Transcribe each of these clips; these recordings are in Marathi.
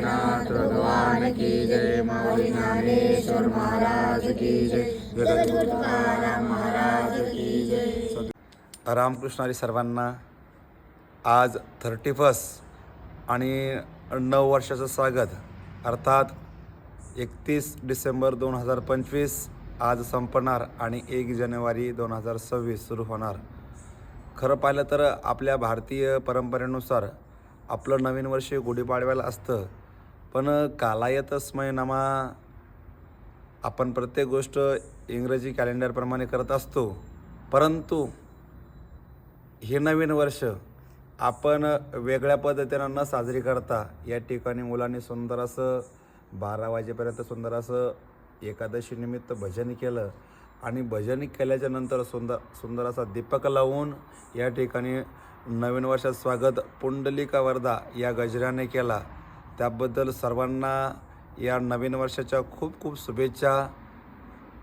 गणनाथ भगवान की जय, माऊली ज्ञानेश्वर महाराज की जय, जगद्गुरु तुकाराम महाराज की जय. रामकृष्णारी सर्वांना. आज 31 आणि 9 वर्षाचं स्वागत, अर्थात 31 डिसेंबर 2025 आज संपणार आणि 1 जानेवारी 2026 सुरू होणार. खरं पाहिलं तर आपल्या भारतीय परंपरेनुसार आपलं नवीन वर्ष गुढीपाडव्याला असतं, पण कालायतस्मय नमा आपण प्रत्येक गोष्ट इंग्रजी कॅलेंडरप्रमाणे करत असतो. परंतु हे नवीन वर्ष आपण वेगळ्या पद्धतीनं न साजरी करता या ठिकाणी मुलांनी सुंदर असं 12 वाजेपर्यंत सुंदर असं एकादशी निमित्त भजन केलं आणि भजन केल्याच्या नंतर सुंदर असा दीपक लावून या ठिकाणी नवीन वर्षात स्वागत पुंडलिका वरदा या गजराने केला. त्याबद्दल सर्वांना या नवीन वर्षाच्या खूप खूप शुभेच्छा.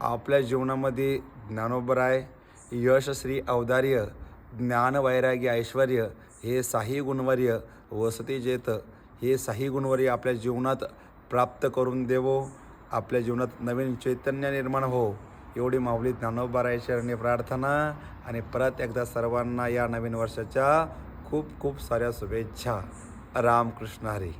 आपल्या जीवनामध्ये ज्ञानोबराय, यश, श्री, औदार्य, ज्ञान, वैराग्य, ऐश्वर्य हे साही गुणवर्य वसती जेत हे साही गुणवर्य आपल्या जीवनात प्राप्त करून देवो. आपल्या जीवनात नवीन चैतन्य निर्माण हो, एवढी माऊली ज्ञानोबराय चरणी प्रार्थना. आणि परत एकदा सर्वांना या नवीन वर्षाच्या खूप खूप साऱ्या शुभेच्छा. रामकृष्ण हरी.